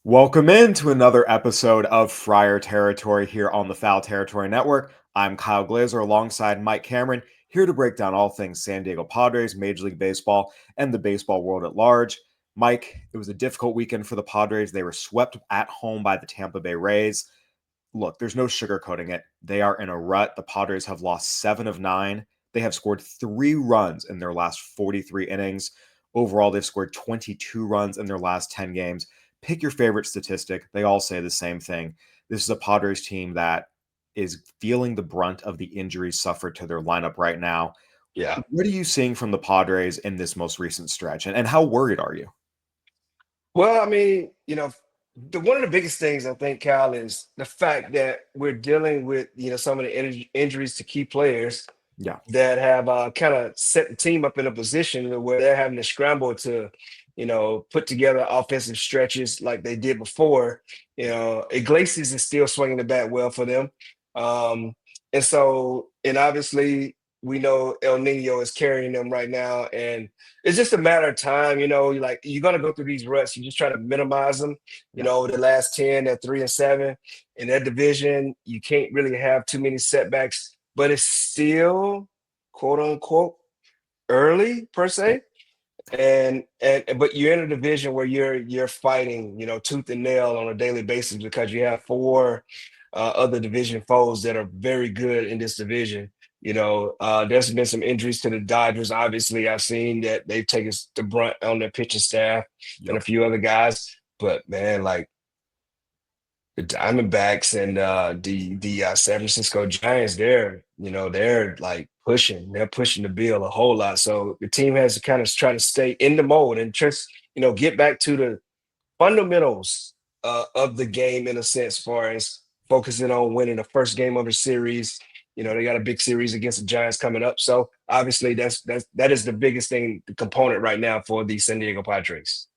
Welcome into another episode of Friar Territory here on the Foul Territory Network. I'm Kyle Glaser alongside Mike Cameron, here to break down all things San Diego Padres, Major League Baseball, and the baseball world at large. Mike, it was a difficult weekend for the Padres. They were swept at home by the Tampa Bay Rays. Look, there's no sugarcoating it. They are in a rut. The Padres have lost 7 of 9. They have scored 3 runs in their last 43 innings. Overall, they've scored 22 runs in their last 10 games. Pick your favorite statistic. They all say the same thing. This is a Padres team that is feeling the brunt of the injuries suffered to their lineup right now. Yeah. What are you seeing from the Padres in this most recent stretch? And how worried are you? Well, I mean, one of the biggest things I think, Cal, is the fact that we're dealing with, some of the injuries to key players Yeah. that have kind of set the team up in a position where they're having to scramble to, put together offensive stretches like they did before. Iglesias is still swinging the bat well for them. Um, and obviously, we know El Nino is carrying them right now. And it's just a matter of time, like you're going to go through these ruts. You just try to minimize them. Yeah. The last 10 at 3-7 in that division, you can't really have too many setbacks, but it's still quote unquote early per se. And but you're in a division where you're fighting, tooth and nail on a daily basis because you have four other division foes that are very good in this division. There's been some injuries to the Dodgers. Obviously, I've seen that they've taken the brunt on their pitching staff and a Yep. few other guys. But man, like the Diamondbacks and the San Francisco Giants, they're like pushing. They're pushing the bill a whole lot. So the team has to kind of try to stay in the mode and just get back to the fundamentals of the game in a sense, as far as focusing on winning the first game of the series. They got a big series against the Giants coming up. So obviously that is the biggest thing, the component right now for the San Diego Padres.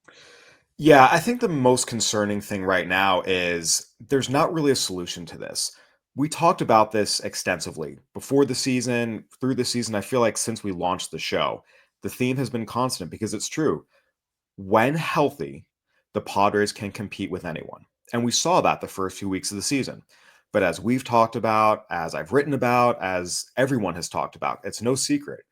Yeah, I think the most concerning thing right now is there's not really a solution to this. We talked about this extensively before the season, through the season. I feel like since we launched the show, the theme has been constant because it's true. When healthy, the Padres can compete with anyone. And we saw that the first few weeks of the season. But as we've talked about, as I've written about, as everyone has talked about, it's no secret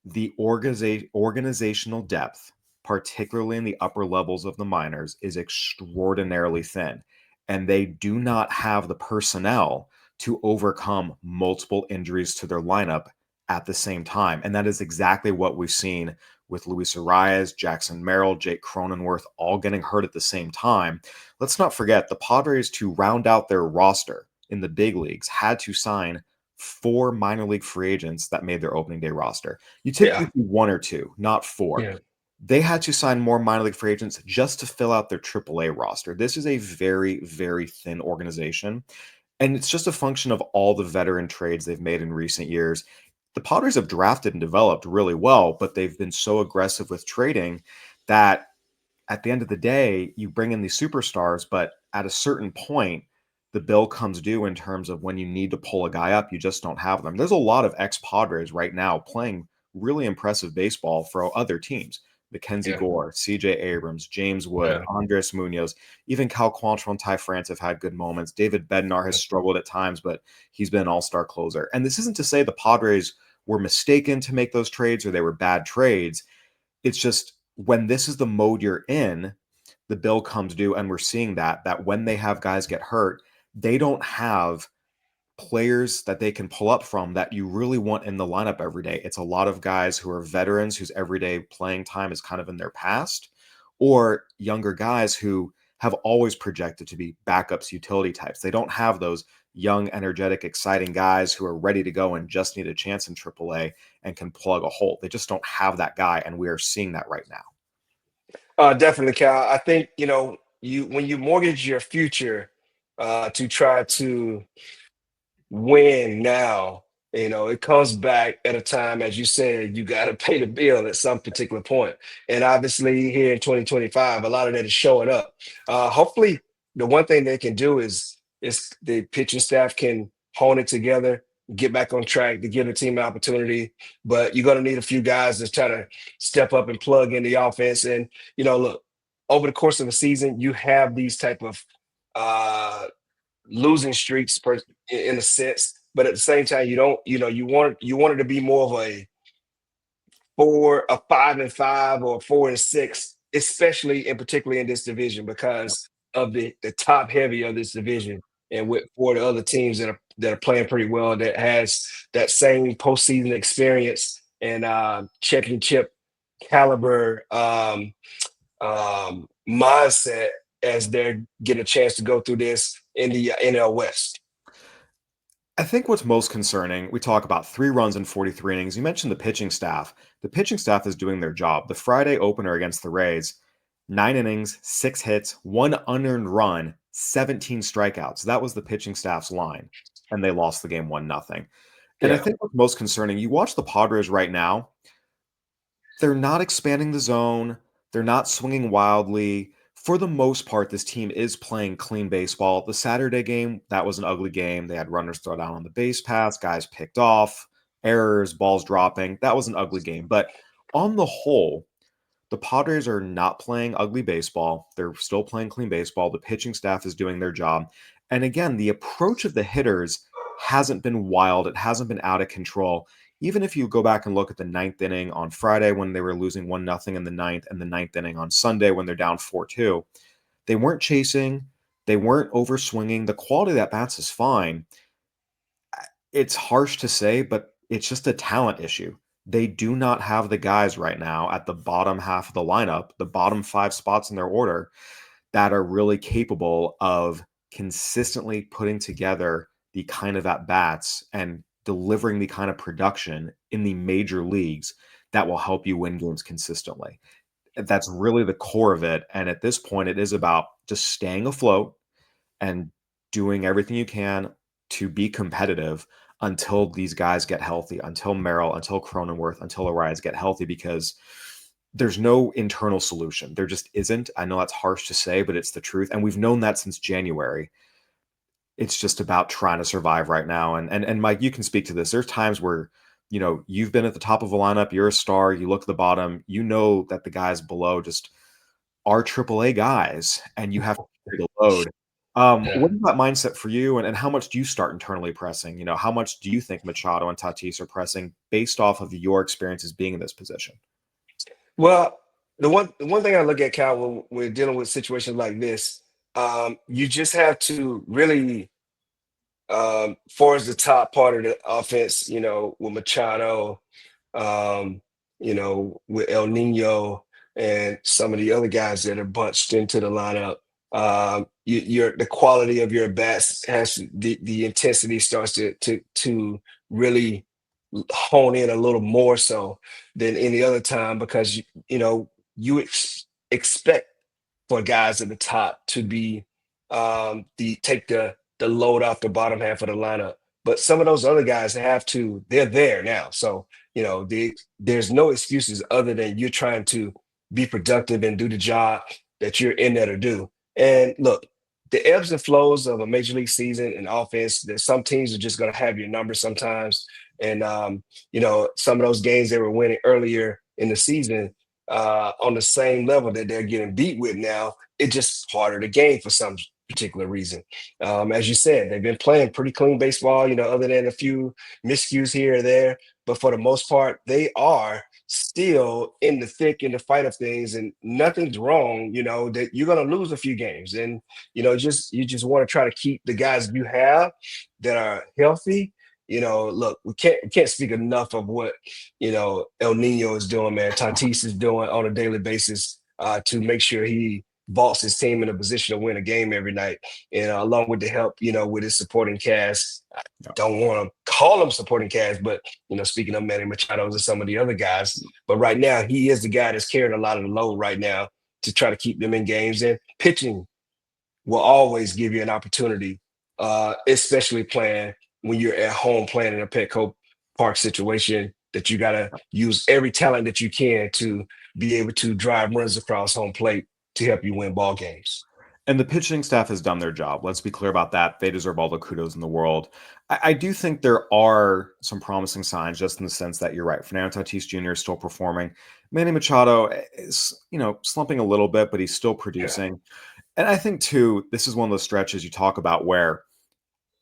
the organizational depth, particularly in the upper levels of the minors, is extraordinarily thin. And they do not have the personnel to overcome multiple injuries to their lineup at the same time. And that is exactly what we've seen with Luis Arias, Jackson Merrill, Jake Cronenworth all getting hurt at the same time. Let's not forget the Padres, to round out their roster in the big leagues, had to sign 4 minor league free agents that made their opening day roster. You typically Yeah. do 1 or 2, not 4. Yeah. They had to sign more minor league free agents just to fill out their AAA roster. This is a very, very thin organization. And it's just a function of all the veteran trades they've made in recent years. The Padres have drafted and developed really well, but they've been so aggressive with trading that at the end of the day, you bring in these superstars, but at a certain point, the bill comes due in terms of when you need to pull a guy up, you just don't have them. There's a lot of ex Padres right now playing really impressive baseball for other teams. Mackenzie Yeah. Gore, CJ Abrams, James Wood, Yeah. Andres Munoz, even Cal Quantrill and Ty France have had good moments. David Bednar has struggled at times, but he's been an all-star closer. And this isn't to say the Padres were mistaken to make those trades or they were bad trades. It's just when this is the mode you're in, the bill comes due, and we're seeing that when they have guys get hurt, they don't have players that they can pull up from that you really want in the lineup every day. It's a lot of guys who are veterans whose everyday playing time is kind of in their past, or younger guys who have always projected to be backups, utility types. They don't have those young, energetic, exciting guys who are ready to go and just need a chance in AAA and can plug a hole. They just don't have that guy, and we are seeing that right now. Definitely, Cal. I think you when you mortgage your future to try to win now, it comes back at a time, as you said, you got to pay the bill at some particular point. And obviously, here in 2025, a lot of that is showing up. Hopefully, the one thing they can do is the pitching staff can hone it together, get back on track to give the team an opportunity. But you're going to need a few guys to try to step up and plug in the offense. And look. over the course of a season, you have these type of uh, losing streaks in a sense, but at the same time, you don't, you want it to be more of a 5-5 or 4-6, especially and particularly in this division because of the top heavy of this division, and with for the other teams that are playing pretty well that has that same postseason experience and championship caliber mindset as they're getting a chance to go through this in the NL West. I think what's most concerning, we talk about 3 runs in 43 innings. You mentioned the pitching staff. The pitching staff is doing their job. The Friday opener against the Rays, 9 innings, 6 hits, 1 unearned run, 17 strikeouts. That was the pitching staff's line, and they lost the game 1-0. And I Yeah, think what's most concerning, you watch the Padres right now, they're not expanding the zone. They're not swinging wildly. For the most part, this team is playing clean baseball. The Saturday game, that was an ugly game. They had runners throw down on the base paths, guys picked off, errors, balls dropping. That was an ugly game. But on the whole, the Padres are not playing ugly baseball. They're still playing clean baseball. The pitching staff is doing their job. And again, the approach of the hitters hasn't been wild. It hasn't been out of control. Even if you go back and look at the ninth inning on Friday when they were losing 1-0 in the ninth, and the ninth inning on Sunday when they're down 4-2, they weren't chasing. They weren't over swinging. The quality of that bats is fine. It's harsh to say, but it's just a talent issue. They do not have the guys right now at the bottom half of the lineup, the bottom 5 spots in their order, that are really capable of consistently putting together the kind of at bats and delivering the kind of production in the major leagues that will help you win games consistently. That's really the core of it. And at this point, it is about just staying afloat and doing everything you can to be competitive until these guys get healthy, until Merrill, until Cronenworth, until Arias get healthy, because there's no internal solution. There just isn't. I know that's harsh to say, but it's the truth. And we've known that since January. It's just about trying to survive right now. And Mike, you can speak to this. There's times where, you've been at the top of a lineup, you're a star, you look at the bottom, you know that the guys below just are AAA guys, and you have to carry the load. yeah. What is that mindset for you, and how much do you start internally pressing? How much do you think Machado and Tatis are pressing based off of your experiences being in this position? Well, the one thing I look at, Cal, when we're dealing with situations like this, you just have to really, far as the top part of the offense, with Machado, um, with El Nino and some of the other guys that are bunched into the lineup. The quality of your bats has the intensity starts to really hone in a little more so than any other time because you expect for guys at the top to be the take the load off the bottom half of the lineup. But some of those other guys they're there now. So, there's no excuses other than you're trying to be productive and do the job that you're in there to do. And look, the ebbs and flows of a major league season and offense, there's some teams are just going to have your number sometimes. And, some of those games they were winning earlier in the season on the same level that they're getting beat with now, it just harder to game for some particular reason. As you said, they've been playing pretty clean baseball, other than a few miscues here or there. But for the most part, they are still in the thick in the fight of things, and nothing's wrong. That you're going to lose a few games, and you just want to try to keep the guys you have that are healthy. Look, we can't speak enough of what El Nino is doing, man. Tatis is doing on a daily basis to make sure he vaults his team in a position to win a game every night. And along with the help, with his supporting cast, I don't want to call him supporting cast, but speaking of Manny Machado's and some of the other guys, but right now he is the guy that's carrying a lot of the load right now to try to keep them in games. And pitching will always give you an opportunity, especially playing when you're at home playing in a Petco Park situation that you got to use every talent that you can to be able to drive runs across home plate to help you win ball games. And the pitching staff has done their job. Let's be clear about that. They deserve all the kudos in the world. I do think there are some promising signs, just in the sense that you're right. Fernando Tatis Jr. is still performing. Manny Machado is, slumping a little bit, but he's still Yeah. producing. And I think too, this is one of those stretches you talk about where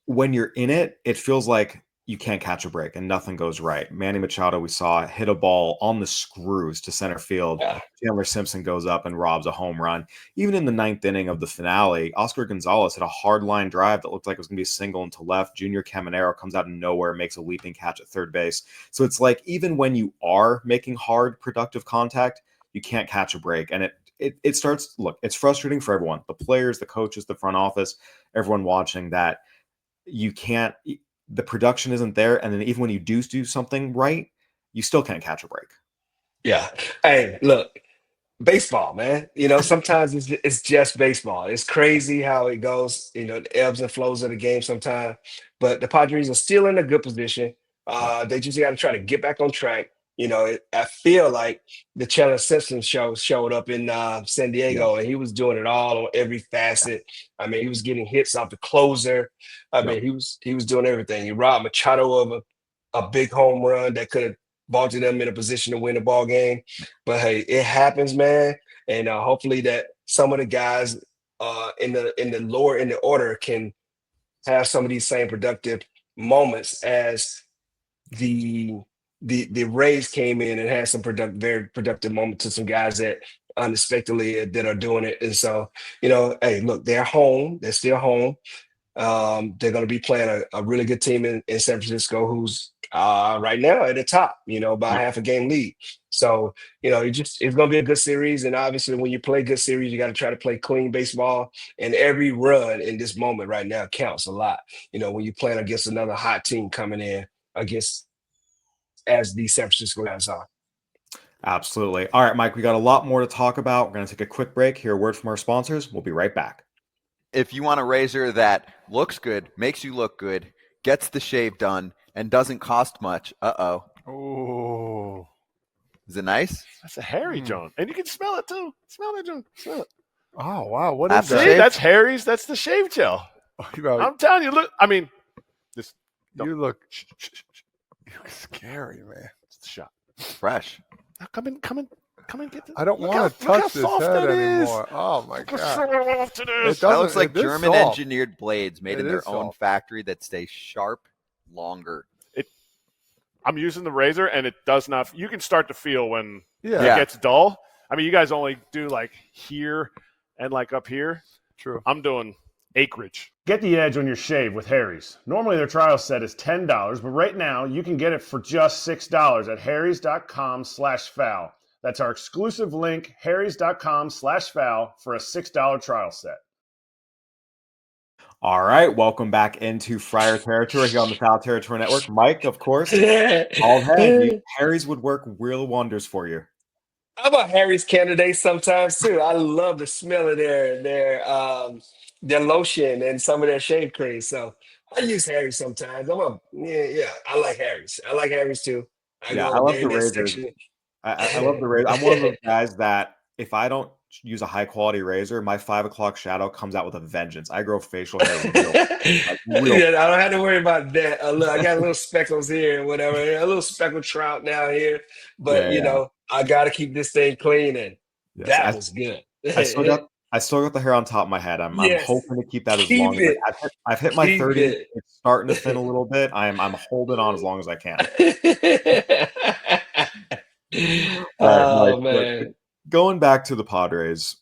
when you're in it, it feels like you can't catch a break and nothing goes right. Manny Machado, we saw hit a ball on the screws to center field. Yeah. Chandler Simpson goes up and robs a home run. Even in the ninth inning of the finale, Oscar Gonzalez hit a hard line drive that looked like it was going to be a single into left. Junior Caminero comes out of nowhere, makes a leaping catch at third base. So it's like even when you are making hard, productive contact, you can't catch a break. And it starts, look, it's frustrating for everyone, the players, the coaches, the front office, everyone watching, that you can't, the production isn't there, and then even when you do something right, you still can't catch a break. Yeah. Hey, look, baseball, man. Sometimes it's just baseball. It's crazy how it goes, the ebbs and flows of the game sometimes. But the Padres are still in a good position. Yeah, They just got to try to get back on track. I feel like the Chandler Simpson show showed up in San yeah, Diego, and he was doing it all on every facet. I mean, he was getting hits off the closer. I yeah. mean, he was doing everything. He robbed Machado of a big home run that could have vaulted them in a position to win the ball game. But hey, it happens, man. And hopefully that some of the guys in the order can have some of these same productive moments as the the Rays came in and had some very productive moments to some guys that unexpectedly that are doing it. And so, hey, look, they're home. They're still home. They're going to be playing a really good team in San Francisco, who's right now at the top, by half a game lead. So, it's going to be a good series. And obviously, when you play good series, you got to try to play clean baseball. And every run in this moment right now counts a lot. When you're playing against another hot team coming in against as the San Francisco guys are. Absolutely. All right, Mike, we got a lot more to talk about. We're going to take a quick break, hear a word from our sponsors. We'll be right back. If you want a razor that looks good, makes you look good, gets the shave done, and doesn't cost much, Oh, is it nice? that's a hairy John, and you can smell it too. Smell that, John. Smell it. Oh wow, what is Aftershave? that? See, that's Harry's. That's the shave gel. You I'm telling you. Look, I mean, this. you look scary, man. It's the shot. Fresh. Now come in. Get this. I don't want to touch this head anymore. Oh my Look how god. soft it It is. That looks doesn't- like it is German soft. engineered blades made in It their is own soft. factory that stay sharp longer. I'm using the razor, and it does not. You can start to feel when Yeah, it gets dull. I mean, you guys only do like here and like up here. true. I'm doing acreage. Get the edge on your shave with Harry's. Normally their trial set is $10, but right now you can get it for just $6 at harrys.com/foul. That's our exclusive link, harrys.com/foul, for a $6 trial set. All right, welcome back into Friar Territory here on the Foul Territory Network. Mike, of course, all head. Harry's would work real wonders for you. I'm a Harry's candidate sometimes too. I love the smell of their lotion and some of their shave cream. So I use Harry's sometimes. Yeah. I like Harry's. I like Harry's too. I Yeah, go I up love there the in that razors. section. I love the razor. I'm one of those guys that if I don't use a high quality razor, my 5 o'clock shadow comes out with a vengeance. I grow facial hair real. Yeah, I don't have to worry about that. Look, I got little speckles here and whatever, a little speckled trout down here, but Yeah. I got to keep this thing clean, and Yes, that was good. I still got the hair on top of my head. I'm Yes, hoping to keep that as keep long as it, I've hit my keep 30s. it. It's starting to thin a little bit. I'm holding on as long as I can. All right, Mike. Oh Look, man, going back to the Padres,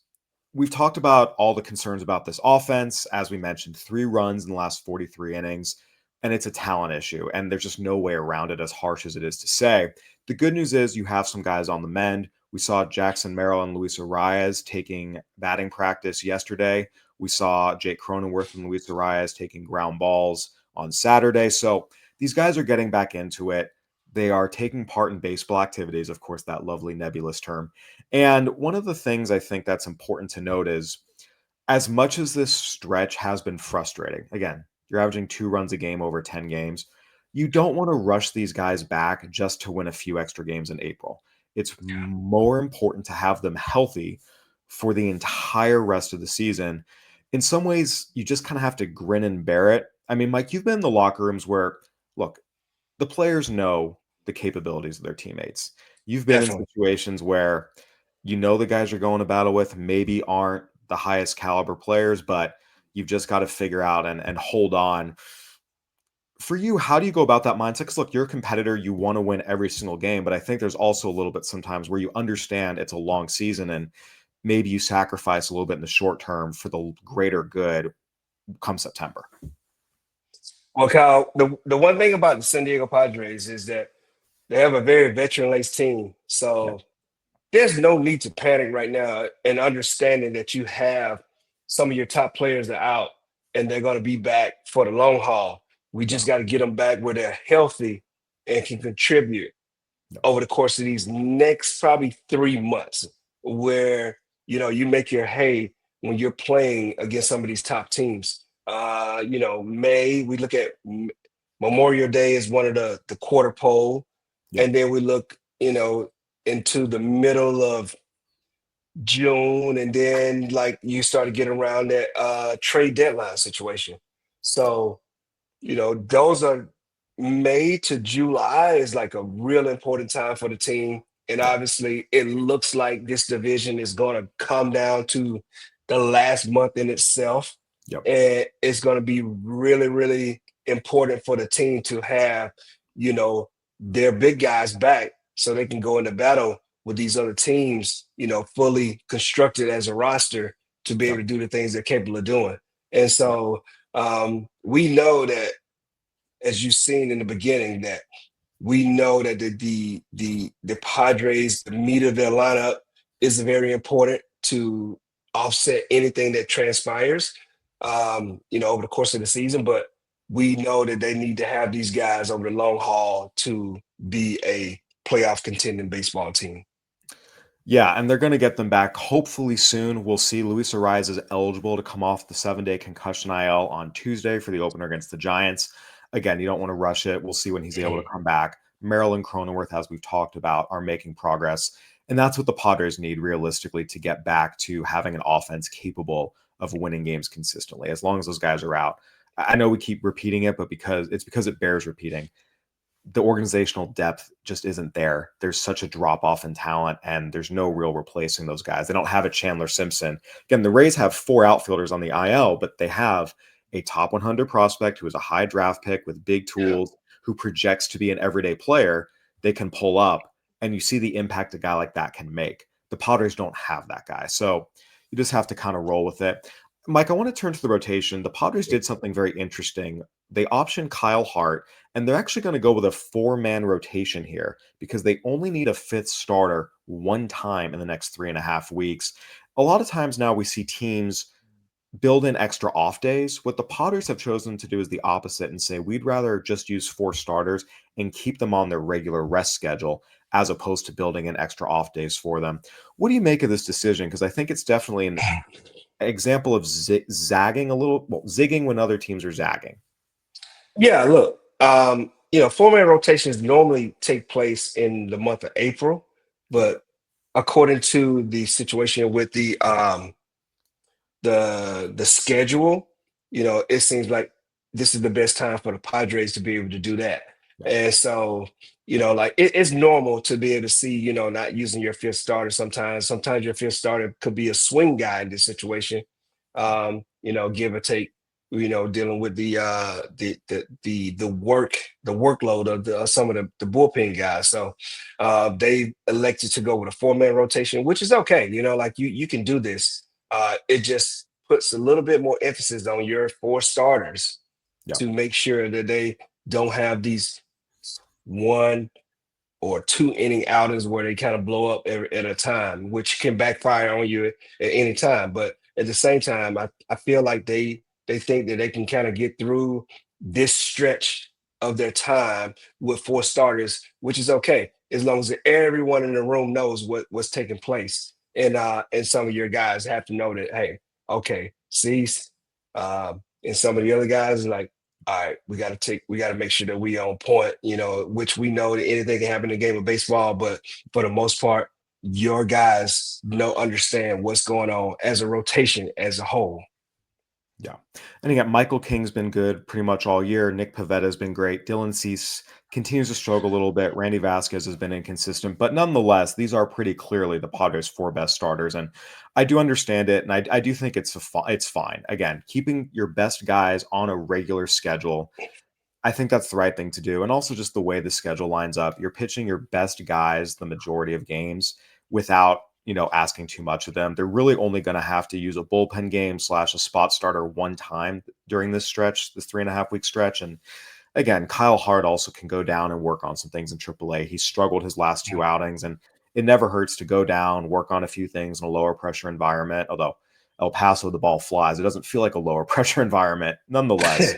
we've talked about all the concerns about this offense. As we mentioned, 3 runs in the last 43 innings, and it's a talent issue, and there's just no way around it, as harsh as it is to say. The good news is you have some guys on the mend. We saw Jackson Merrill and Luis Arias taking batting practice yesterday. We saw Jake Cronenworth and Luis Arias taking ground balls on Saturday. So these guys are getting back into it. They are taking part in baseball activities, of course, that lovely nebulous term. And one of the things I think that's important to note is as much as this stretch has been frustrating, again, you're averaging 2 runs a game over 10 games. You don't want to rush these guys back just to win a few extra games in April. It's more important to have them healthy for the entire rest of the season. in some ways, you just kind of have to grin and bear it. I mean, Mike, you've been in the locker rooms where, look, the players know the capabilities of their teammates. You've been in Definitely. situations where you know the guys you're going to battle with maybe aren't the highest caliber players, but you've just got to figure out and hold on. For you, how do you go about that mindset? Because look, you're a competitor, you want to win every single game, but I think there's also a little bit sometimes where you understand it's a long season and maybe you sacrifice a little bit in the short term for the greater good come September. Well, Kyle, the one thing about the San Diego Padres is that they have a very veteran-laced team. Yeah. So there's no need to panic right now, and understanding that you have some of your top players are out and they're going to be back for the long haul. We Yeah. just got to get them back where they're healthy and can contribute Yeah. over the course of these next probably 3 months, where you make your hay when you're playing against some of these top teams. May we look at Memorial Day is one of the quarter pole, Yeah. and then we look into the middle of June, and then like you start to get around that trade deadline situation. So those are May to July is like a real important time for the team. And Yeah. obviously, it looks like this division is going to come down to the last month in itself. Yep. And it's going to be really, really important for the team to have, their big guys back so they can go into battle with these other teams, fully constructed as a roster to be able Yep. to do the things they're capable of doing. And so we know that, as you've seen in the beginning, that we know that the Padres, the meat of their lineup, is very important to offset anything that transpires, over the course of the season. But we know that they need to have these guys over the long haul to be a playoff contending baseball team. Yeah, and they're going to get them back hopefully soon. We'll see. Luis Ariz is eligible to come off the 7-day concussion IL on Tuesday for the opener against the Giants. Again, you don't want to rush it. We'll see when he's able to come back. Merrill and Cronenworth, as we've talked about, are making progress. And that's what the Padres need realistically to get back to having an offense capable of winning games consistently. As long as those guys are out. I know we keep repeating it, but because it bears repeating. The organizational depth just isn't there. There's such a drop off in talent, and there's no real replacing those guys. They don't have a Chandler Simpson. Again, the Rays have 4 outfielders on the IL, but they have a top 100 prospect who is a high draft pick with big tools, who projects to be an everyday player they can pull up, and you see the impact a guy like that can make. The Padres don't have that guy. So you just have to kind of roll with it. Mike, I want to turn to the rotation. The Padres did something very interesting. They optioned Kyle Hart, and they're actually going to go with a 4-man rotation here because they only need a 5th starter one time in the next 3.5 weeks. A lot of times now we see teams build in extra off days. What the Padres have chosen to do is the opposite and say, we'd rather just use 4 starters and keep them on their regular rest schedule as opposed to building in extra off days for them. What do you make of this decision? Because I think it's definitely an example of zagging a little, well, zigging when other teams are zagging. Yeah, look, 4-man rotations normally take place in the month of April, but according to the situation with the schedule, it seems like this is the best time for the Padres to be able to do that. And so, like it's normal to be able to see, not using your 5th starter sometimes. Sometimes your 5th starter could be a swing guy in this situation, give or take, dealing with the workload of some of the bullpen guys. So they elected to go with a 4-man rotation, which is okay. Like you can do this. It just puts a little bit more emphasis on your 4 starters to make sure that they don't have these 1 or 2 inning outings where they kind of blow up at a time, which can backfire on you at any time. But at the same time, I feel like they think that they can kind of get through this stretch of their time with 4 starters, which is okay as long as everyone in the room knows what's taking place. And some of your guys have to know that, hey, okay, Cease, and some of the other guys are like, all right, we got to make sure that we on point, which we know that anything can happen in a game of baseball, but for the most part, your guys understand what's going on as a rotation as a whole. Yeah. And again, Michael King's been good pretty much all year. Nick Pavetta's been great. Dylan Cease continues to struggle a little bit. Randy Vasquez has been inconsistent, but nonetheless, these are pretty clearly the Padres' four best starters. And I do understand it, and I do think it's fine. Again, keeping your best guys on a regular schedule, I think that's the right thing to do. And also just the way the schedule lines up, you're pitching your best guys the majority of games without, asking too much of them. They're really only going to have to use a bullpen game / a spot starter one time during this stretch, this 3.5 week stretch. And again, Kyle Hart also can go down and work on some things in AAA. He struggled his last two outings, and it never hurts to go down, work on a few things in a lower pressure environment. Although El Paso, the ball flies, it doesn't feel like a lower pressure environment. Nonetheless,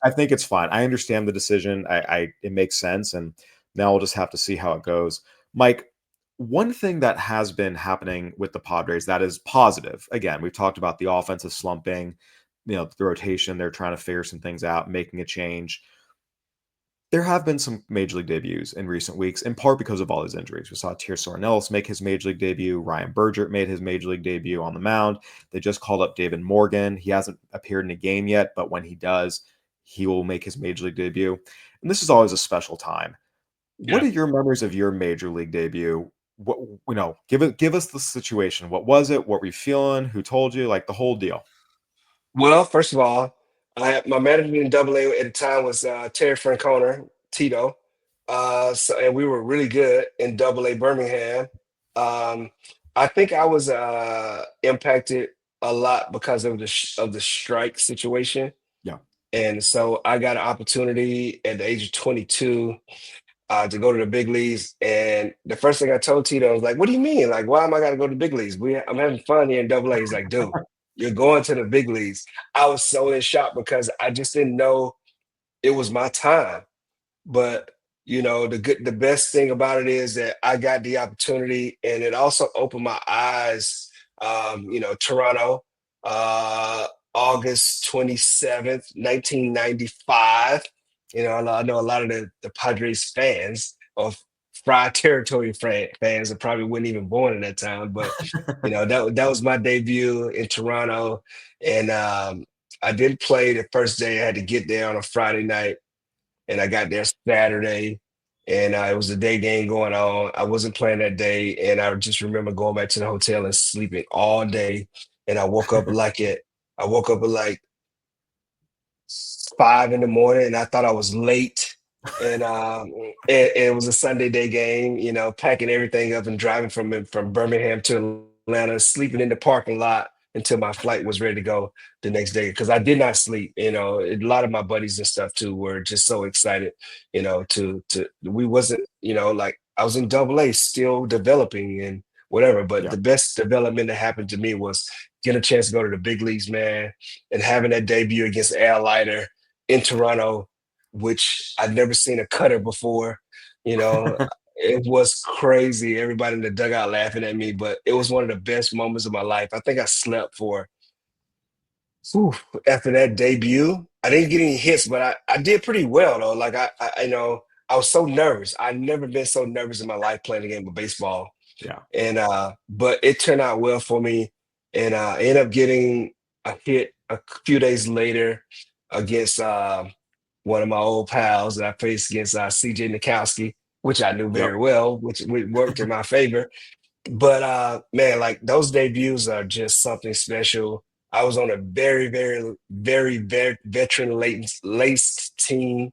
I think it's fine. I understand the decision. It makes sense, and now we'll just have to see how it goes. Mike, one thing that has been happening with the Padres that is positive. Again, we've talked about the offensive slumping, the rotation. They're trying to figure some things out, making a change. There have been some major league debuts in recent weeks, in part because of all his injuries. We saw Tirso Ornelas make his major league debut. Ryan Bergert made his major league debut on the mound. They just called up David Morgan. He hasn't appeared in a game yet, but when he does, he will make his major league debut. And this is always a special time. What Yeah. are your memories of your major league debut? What give us the situation. What was it? What were you feeling? Who told you? Like the whole deal. Well, first of all, my manager in Double A at the time was Terry Francona, Tito. And we were really good in Double A Birmingham. Um, I think I was impacted a lot because of the strike situation, Yeah. and so I got an opportunity at the age of 22 to go to the big leagues. And the first thing I told Tito was like, "What do you mean? Like, why am I got to go to the big leagues? I'm having fun here in Double A." He's like, "Dude, you're going to the big leagues." I was so in shock because I just didn't know it was my time. But the best thing about it is that I got the opportunity, and it also opened my eyes. Toronto, uh, August 27th, 1995. I know a lot of the Padres fans or Fry Territory fans that probably weren't even born in that time, but that was my debut in Toronto, and I did play the first day. I had to get there on a Friday night, and I got there Saturday, and it was a day game going on. I wasn't playing that day, and I just remember going back to the hotel and sleeping all day. And I woke up at like 5 in the morning, and I thought I was late. And it was a Sunday day game. Packing everything up and driving from Birmingham to Atlanta, sleeping in the parking lot until my flight was ready to go the next day because I did not sleep. A lot of my buddies and stuff too were just so excited. To we wasn't like I was in Double A still developing and whatever. But Yeah. the best development that happened to me was getting a chance to go to the big leagues, man, and having that debut against Al Leiter in Toronto, which I'd never seen a cutter before. It was crazy. Everybody in the dugout laughing at me, but it was one of the best moments of my life. I think I slept for whew, after that debut. I didn't get any hits, but I did pretty well though. Like I was so nervous. I've never been so nervous in my life playing a game of baseball. Yeah. And but it turned out well for me. And I ended up getting a hit a few days later against one of my old pals that I faced against CJ Nikowski, which I knew Yep. very well, which worked in my favor. But man, like those debuts are just something special. I was on a very, very, very, very veteran laced team.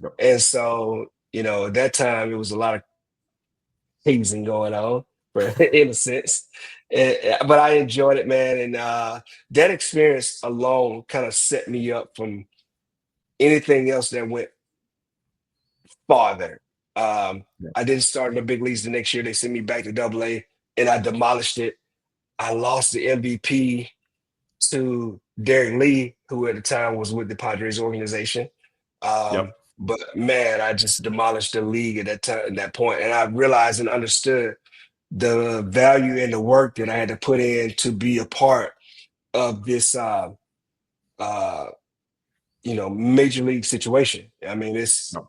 Yep. And so, at that time it was a lot of hazing going on, in a sense. But I enjoyed it, man. And that experience alone kind of set me up from anything else that went farther. Yeah. I didn't start in the big leagues the next year. They sent me back to Double A, and I demolished it. I lost the MVP to Derek Lee, who at the time was with the Padres organization. Yep. But man, I just demolished the league at that time, at that point, and I realized and understood the value and the work that I had to put in to be a part of this, uh, major league situation. I mean, it's Yep.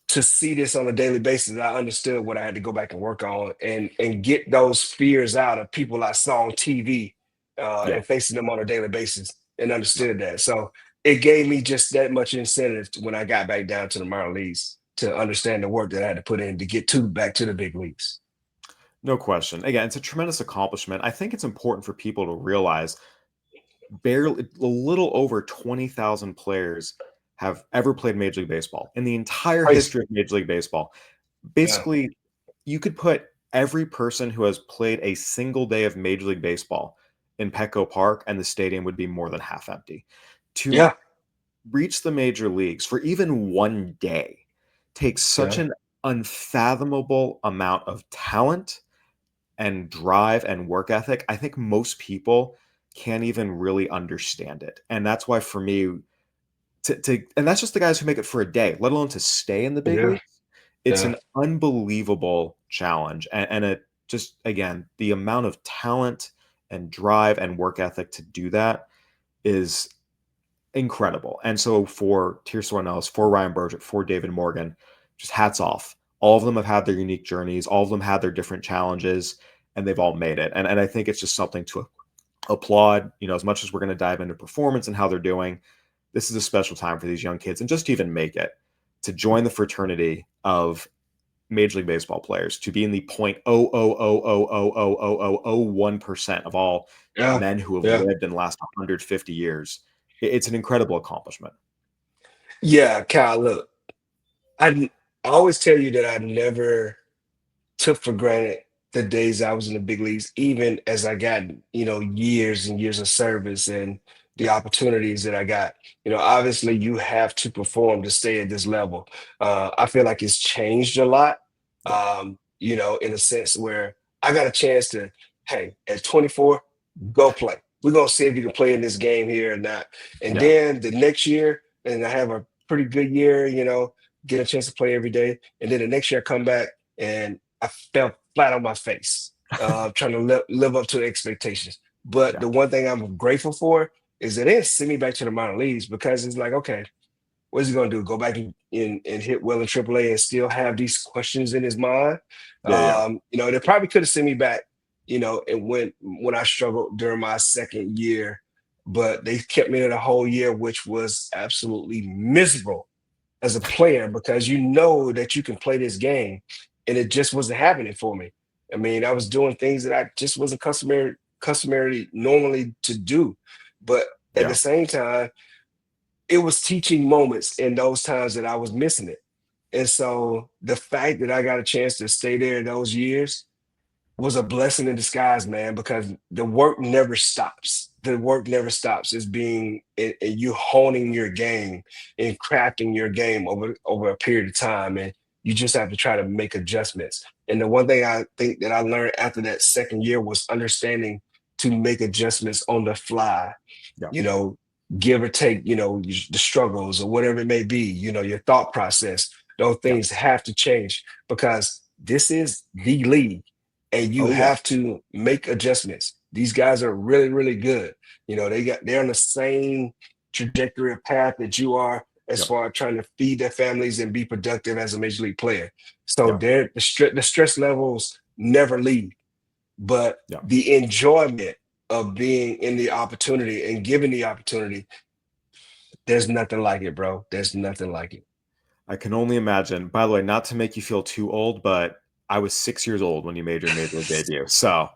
to see this on a daily basis. I understood what I had to go back and work on and get those fears out of people I saw on TV Yeah. and facing them on a daily basis. and understood that. So it gave me just that much incentive when I got back down to the minor leagues to understand the work that I had to put in to get back to the big leagues. No question. Again, it's a tremendous accomplishment. I think it's important for people to realize barely a little over 20,000 players have ever played Major League Baseball in the entire Crazy. history of Major League Baseball. Yeah. Basically, you could put every person who has played a single day of Major League Baseball in Petco Park, and the stadium would be more than half empty. To Yeah. reach the major leagues for even one day takes such Yeah. an unfathomable amount of talent and drive and work ethic. I think most people can't even really understand it. And that's why for me, and that's just the guys who make it for a day, let alone to stay in the big Yeah. league. It's Yeah. an unbelievable challenge. And it just, again, the amount of talent and drive and work ethic to do that is incredible. And so for Tirso Ornelas, for Ryan Bergert, for David Morgan, just hats off. All of them have had their unique journeys. All of them had their different challenges, and they've all made it. And I think it's just something to applaud. As much as we're going to dive into performance and how they're doing, this is a special time for these young kids. And just to even make it, to join the fraternity of Major League Baseball players, to be in the 0.000000001% of all Yeah. men who have Yeah. lived in the last 150 years, it's an incredible accomplishment. Yeah, Kyle, look, I always tell you that I never took for granted the days I was in the big leagues, even as I got, years and years of service and the Yeah. opportunities that I got. Obviously you have to perform to stay at this level. I feel like it's changed a lot, Yeah. in a sense where I got a chance to, hey, at 24, go play. We're gonna see if you can play in this game here or not. And Yeah. then the next year, and I have a pretty good year, get a chance to play every day. And then the next year I come back and I fell flat on my face, trying to live up to the expectations. But Yeah. the one thing I'm grateful for is that it sent me back to the minor leagues because it's like, okay, what is he going to do? Go back and hit well in AAA and still have these questions in his mind? Yeah. They probably could have sent me back, and when I struggled during my second year, but they kept me in the whole year, which was absolutely miserable as a player because you know that you can play this game, and it just wasn't happening for me. I mean, I was doing things that I just wasn't customary normally to do, but at the Yeah. same time, it was teaching moments in those times that I was missing it. And so the fact that I got a chance to stay there those years was a blessing in disguise, man, because the work never stops. The work never stops. It's being and you honing your game and crafting your game over a period of time. And you just have to try to make adjustments. And the one thing I think that I learned after that second year was understanding to make adjustments on the fly, Yeah. you know, give or take, the struggles or whatever it may be, your thought process. Those Yeah. things have to change because this is the league and you Oh yeah. have to make adjustments. These guys are really, really good. They're on the same trajectory of path that you are as Yep. far as trying to feed their families and be productive as a major league player. So Yeah. the stress levels never leave, but Yeah. the enjoyment of being in the opportunity and given the opportunity, there's nothing like it, bro. There's nothing like it. I can only imagine. By the way, not to make you feel too old, but I was 6 years old when you made your major league debut. So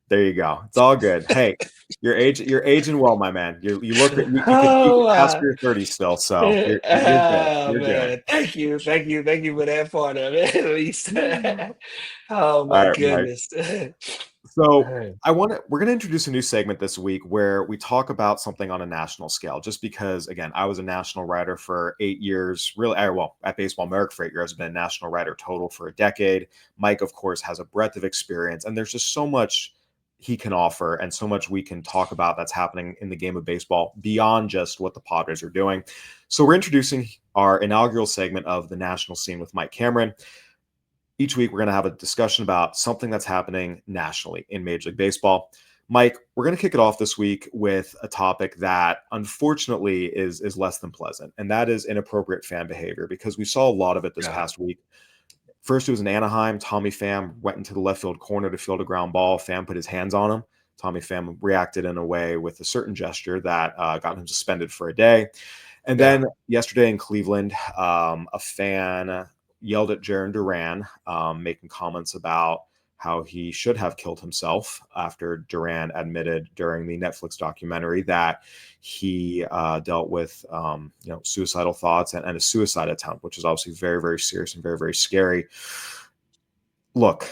there you go. It's all good. Hey, you're aging well, my man. You could Oh, pass for your 30s still. So you're good. oh You're good. man, thank you for that part of it. At least, oh All my right, Mike. goodness. So Hey, we're gonna introduce a new segment this week where we talk about something on a national scale. Just because, again, I was a national writer for 8 years. Really, well, at Baseball America for 8 years, I've been a national writer total for a decade. Mike, of course, has a breadth of experience, and there's just so much he can offer and so much we can talk about that's happening in the game of baseball beyond just what the Padres are doing. So we're introducing our inaugural segment of the national scene with Mike Cameron. Each week, we're going to have a discussion about something that's happening nationally in Major League Baseball. Mike, we're going to kick it off this week with a topic that unfortunately is less than pleasant, and that is inappropriate fan behavior, because we saw a lot of it this yeah, past week. First, it was in Anaheim. Tommy Pham went into the left field corner to field a ground ball. Pham put his hands on him. Tommy Pham reacted in a way with a certain gesture that got him suspended for a day. And Yeah. then yesterday in Cleveland, a fan yelled at Jarren Duran, making comments about how he should have killed himself after Duran admitted during the Netflix documentary that he dealt with suicidal thoughts and a suicide attempt, which is obviously very, very serious and very, very scary. Look,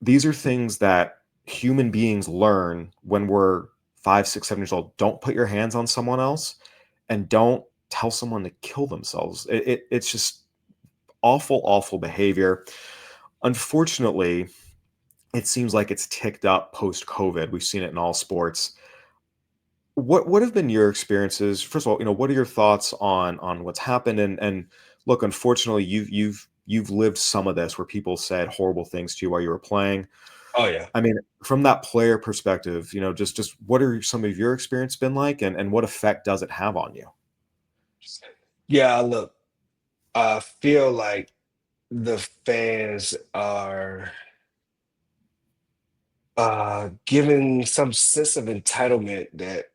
these are things that human beings learn when we're 5, 6, 7 years old. Don't put your hands on someone else, and don't tell someone to kill themselves. It's just awful, awful behavior. Unfortunately, it seems like it's ticked up post COVID. We've seen it in all sports. What have been your experiences? First of all, what are your thoughts on what's happened? And look, unfortunately, you've lived some of this where people said horrible things to you while you were playing. Oh yeah. I mean, from that player perspective, just what are some of your experience been like, and what effect does it have on you? Yeah, look, I feel like the fans are given some sense of entitlement that,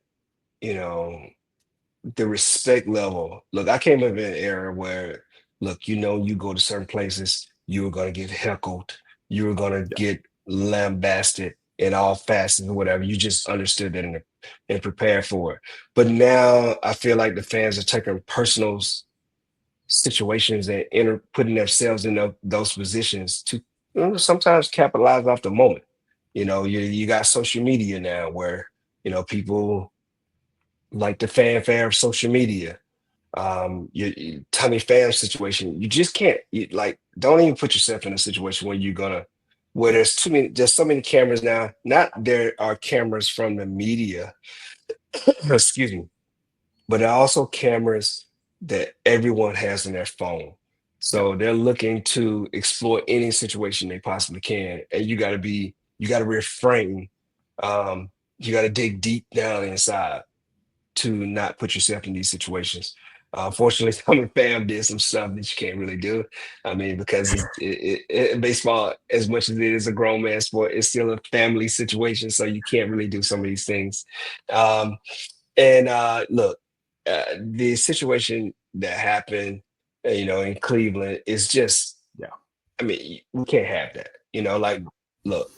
you know, the respect level. Look, I came up in an era where, look, you go to certain places, you were gonna get heckled, you were gonna Yeah, get lambasted in all facets or whatever. You just understood that and prepared for it. But now I feel like the fans are taking personal situations and putting themselves in those positions to sometimes capitalize off the moment. You got social media now where people like the fanfare of social media. Tommy Pham situation, you just can't don't even put yourself in a situation where there's so many cameras now. Not there are cameras from the media, excuse me, but there are also cameras that everyone has in their phone. yeah, So they're looking to explore any situation they possibly can. And you got to refrain. Um, you got to dig deep down inside to not put yourself in these situations. Unfortunately, Tommy Pham did some stuff that you can't really do. I mean, because baseball, as much as it is a grown man sport, it's still a family situation. So you can't really do some of these things. Um, and look, the situation that happened, in Cleveland is just, yeah, I mean, we can't have that. Look,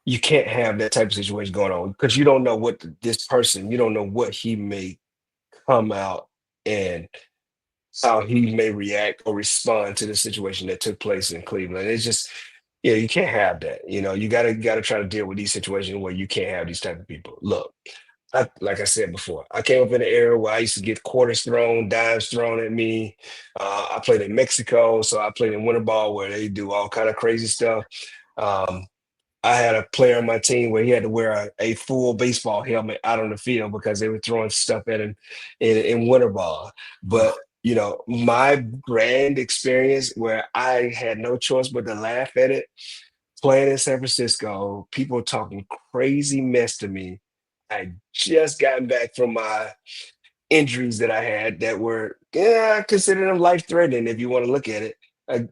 you can't have that type of situation going on because you don't know you don't know what he may come out and how he may react or respond to the situation that took place in Cleveland. It's just, yeah, you can't have that. You gotta try to deal with these situations where you can't have these type of people. Look, like I said before, I came up in an era where I used to get quarters thrown, dimes thrown at me. I played in Mexico, so I played in winter ball where they do all kind of crazy stuff. Um, I had a player on my team where he had to wear a full baseball helmet out on the field because they were throwing stuff at him in winter ball. But ugh, my grand experience where I had no choice but to laugh at it, playing in San Francisco, people talking crazy mess to me. I just gotten back from my injuries that I had that were, yeah, I consider them life threatening if you want to look at it.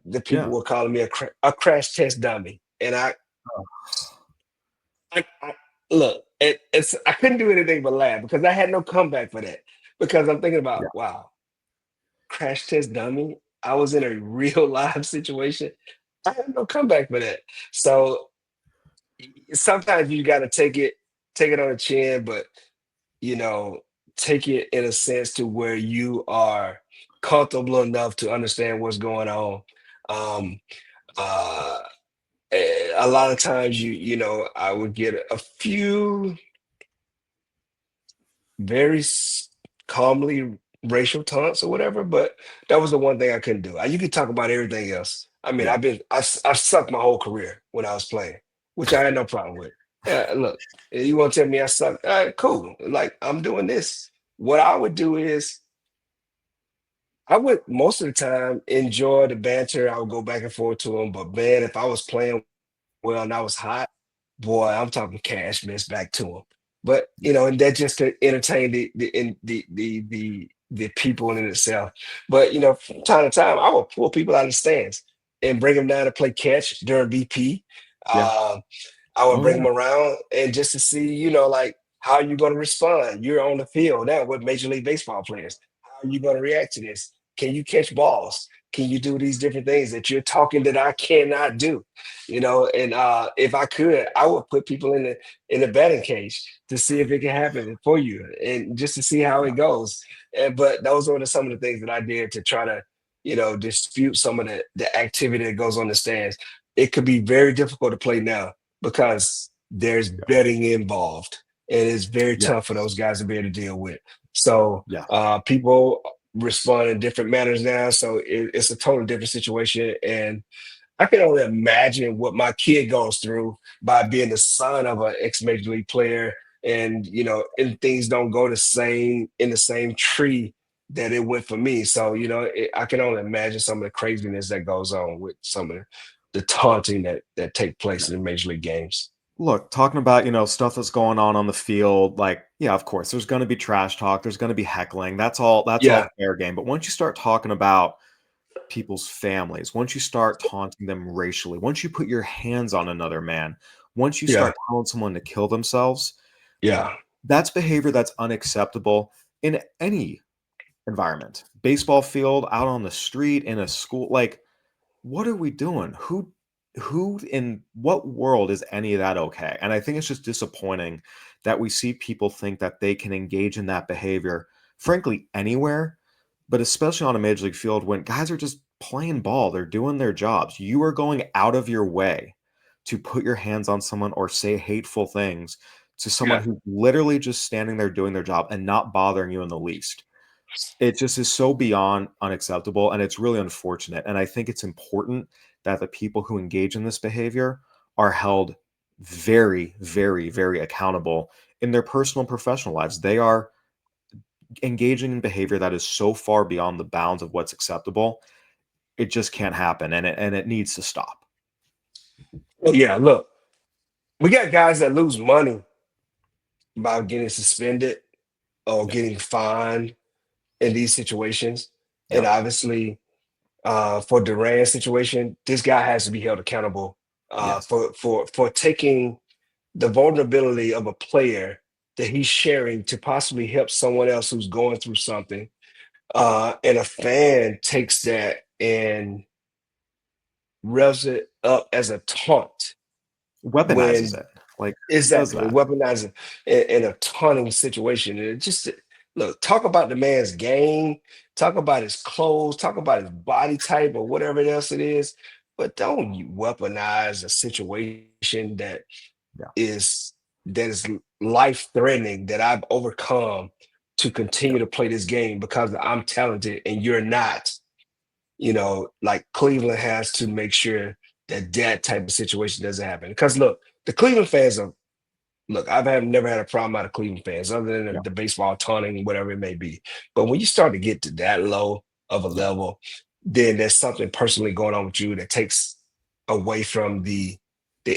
The people yeah. were calling me a crash test dummy, and I look, I couldn't do anything but laugh because I had no comeback for that. Because I'm thinking Yeah, about, wow, crash test dummy. I was in a real live situation. I had no comeback for that. So sometimes you got to take it on the chin, but you know, take it in a sense to where you are comfortable enough to understand what's going on. Um, uh, a lot of times, I would get a few very calmly racial taunts or whatever, but that was the one thing I couldn't do. You could talk about everything else. I mean, yeah, I've sucked my whole career when I was playing, which I had no problem with. Yeah, look, you want to tell me I suck? All right, cool. Like I'm doing this. What I would do is I would most of the time enjoy the banter. I would go back and forth to them, but man, if I was playing well and I was hot, boy, I'm talking cash miss back to him. But yeah, and that just to entertain the people in itself. But from time to time, I will pull people out of the stands and bring them down to play catch during BP. yeah. Uh, I would Oh, bring yeah. them around and just to see, you know, like how you going to respond. You're on the field now with Major League Baseball players. How are you going to react to this? Can you catch balls? Can you do these different things that you're talking that I cannot do? You know, and if I could, I would put people in the batting cage to see if it can happen for you and just to see how Yeah. it goes. But those are some of the things that I did to try to, you know, dispute some of the activity that goes on the stands. It could be very difficult to play now because there's Yeah. betting involved and it's very Yes. tough for those guys to be able to deal with. So Yeah. people respond in different manners now. So it's a totally different situation. And I can only imagine what my kid goes through by being the son of an ex major league player, and you know, and things don't go the same in the same tree that it went for me. So you know, I can only imagine some of the craziness that goes on with some of the taunting that take place in the major league games. Look, talking about, stuff that's going on the field, like, yeah, of course, there's going to be trash talk, there's going to be heckling. That's all Yeah, fair game. But once you start talking about people's families, once you start taunting them racially, once you put your hands on another man, once you yeah, start telling someone to kill themselves, yeah, that's behavior that's unacceptable in any environment. Baseball field, out on the street, in a school, like, what are we doing? Who in what world is any of that okay? And I think it's just disappointing that we see people think that they can engage in that behavior, frankly, anywhere, but especially on a major league field when guys are just playing ball, they're doing their jobs. You are going out of your way to put your hands on someone or say hateful things to someone yeah. who's literally just standing there doing their job and not bothering you in the least. It just is so beyond unacceptable, and it's really unfortunate, and I think it's important that the people who engage in this behavior are held very, very, very accountable in their personal and professional lives. They are engaging in behavior that is so far beyond the bounds of what's acceptable. It just can't happen, and it needs to stop. Well, yeah, look, we got guys that lose money by getting suspended or Yep. getting fined in these situations. And Yep. obviously, for Duran's situation, this guy has to be held accountable Yes. for taking the vulnerability of a player that he's sharing to possibly help someone else who's going through something. And a fan takes that and revs it up as a taunt Weaponizes when it. Like, who does exactly that? weaponizing in a taunting situation. And it just look, talk about the man's game, talk about his clothes, talk about his body type or whatever else it is, but don't you weaponize a situation Yeah. is that is life threatening that I've overcome to continue Yep. to play this game because I'm talented and you're not. You know, like Cleveland has to make sure that that type of situation doesn't happen. Because look, the Cleveland fans are look, never had a problem out of Cleveland fans other than Yeah. the baseball taunting, whatever it may be. But when you start to get to that low of a Yeah. level, then there's something personally going on with you that takes away from the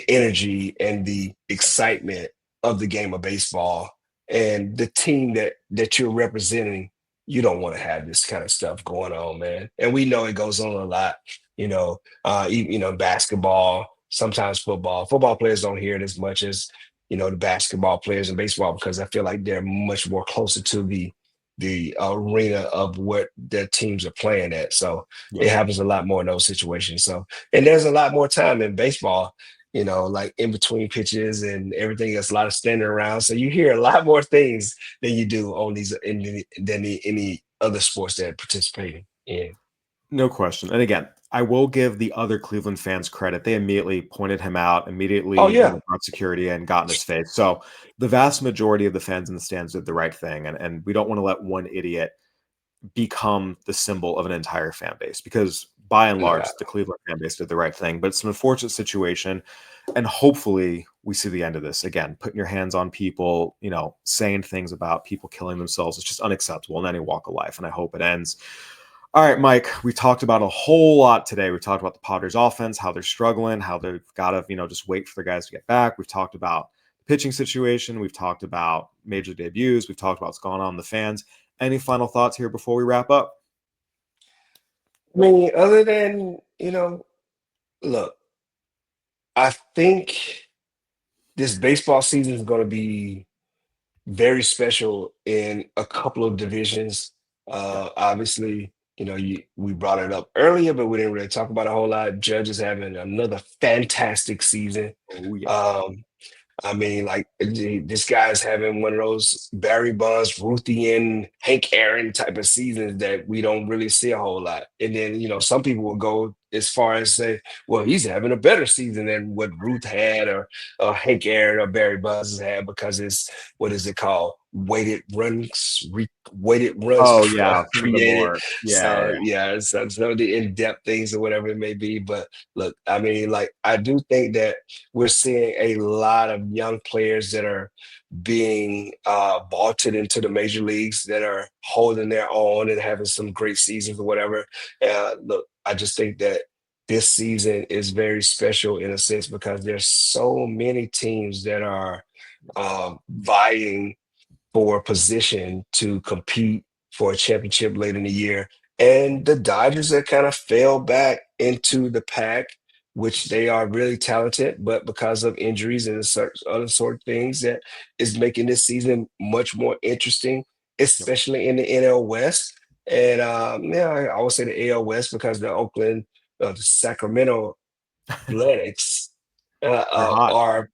energy and the excitement of the game of baseball and the team that you're representing. You don't want to have this kind of stuff going on, man. And we know it goes on a lot, basketball, sometimes football. Football players don't hear it as much as the basketball players in baseball because I feel like they're much more closer to the arena of what their teams are playing at. So Yeah. it happens a lot more in those situations. So and there's a lot more time in baseball, like in between pitches and everything. There's a lot of standing around. So you hear a lot more things than you do on these than any other sports that participating in. No question. And again, I will give the other Cleveland fans credit. They immediately pointed him out, Oh immediately, yeah. brought security and got in his face. So the vast majority of the fans in the stands did the right thing. And we don't want to let one idiot become the symbol of an entire fan base because by and No, large, the Cleveland fan base did the right thing. But it's an unfortunate situation. And hopefully we see the end of this. Again, putting your hands on people, saying things about people killing themselves. It's just unacceptable in any walk of life. And I hope it ends. All right, Mike, we talked about a whole lot today. We talked about the Padres offense, how they're struggling, how they've got to, just wait for their guys to get back. We've talked about the pitching situation. We've talked about major debuts. We've talked about what's going on in the fans. Any final thoughts here before we wrap up? I mean, other than look, I think this baseball season is going to be very special in a couple of divisions. Obviously, we brought it up earlier, but we didn't really talk about it a whole lot. Judge is having another fantastic season. Oh, yeah. I mean, like this guy's having one of those Barry Bonds, Ruthian, Hank Aaron type of seasons that we don't really see a whole lot. And then, some people will go as far as say, well, he's having a better season than what Ruth had or Hank Aaron or Barry Bonds has had because it's, what is it called? Weighted runs Oh, yeah. Some of the created. more, So yeah. some of the in-depth things or whatever it may be. But look, I mean, like I do think that we're seeing a lot of young players that are being vaulted into the major leagues that are holding their own and having some great seasons or whatever. Look, I just think that this season is very special in a sense because there's so many teams that are vying for position to compete for a championship late in the year. And the Dodgers that kind of fell back into the pack, which they are really talented, but because of injuries and other sort of things that is making this season much more interesting, Yep. especially in the NL West. And I would say the AL West because the Sacramento Athletics They're hot.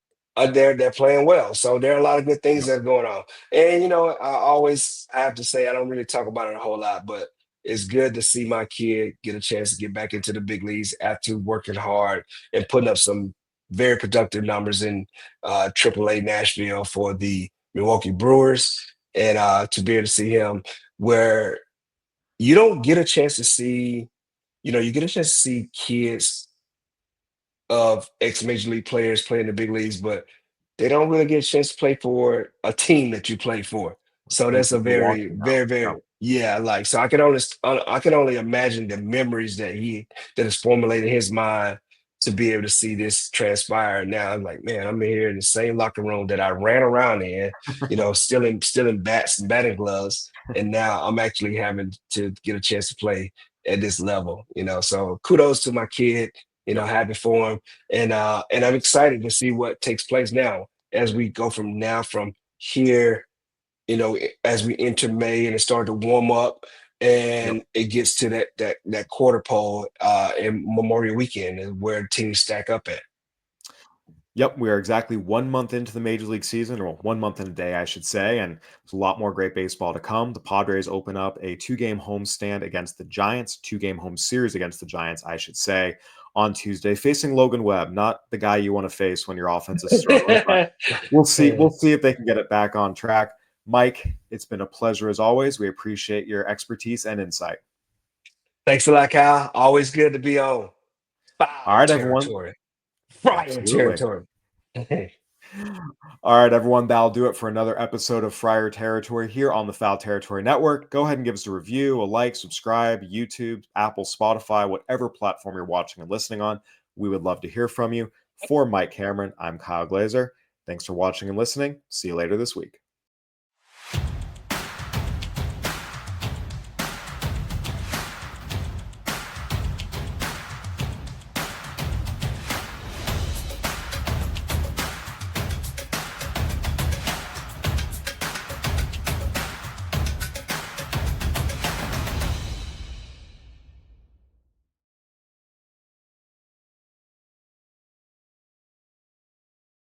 they're playing well. So there are a lot of good things that are going on. And I have to say I don't really talk about it a whole lot, but it's good to see my kid get a chance to get back into the big leagues after working hard and putting up some very productive numbers in AAA Nashville for the Milwaukee Brewers, and to be able to see him where you don't get a chance to see, you get a chance to see kids of ex-major league players play in the big leagues, but they don't really get a chance to play for a team that you play for. So Same that's a for very, Milwaukee now. very, Yep. very like. So I can only imagine the memories that is formulated in his mind to be able to see this transpire. Now I'm like, man, I'm here in the same locker room that I ran around in, still in bats and batting gloves, and now I'm actually having to get a chance to play at this level. So kudos to my kid. Yep. Happy for him, and I'm excited to see what takes place now as we go from here, as we enter May and it started to warm up Yep. and it gets to that quarter pole in Memorial Weekend and where teams stack up at. Yep, we are exactly 1 month into the Major League season, or 1 month and a day, I should say, and there's a lot more great baseball to come. The Padres open up a 2-game homestand against the Giants, 2-game home series against the Giants, I should say, on Tuesday, facing Logan Webb, not the guy you want to face when your offense is struggling, but we'll see. We'll see if they can get it back on track. Mike, it's been a pleasure as always. We appreciate your expertise and insight. Thanks a lot, Kyle. Always good to be on All foul right, everyone. territory, Friar Absolutely. territory. All right, everyone, that'll do it for another episode of Friar Territory here on the Foul Territory Network. Go ahead and give us a review, a like, subscribe, YouTube, Apple, Spotify, whatever platform you're watching and listening on. We would love to hear from you. For Mike Cameron, I'm Kyle Glaser. Thanks for watching and listening. See you later this week.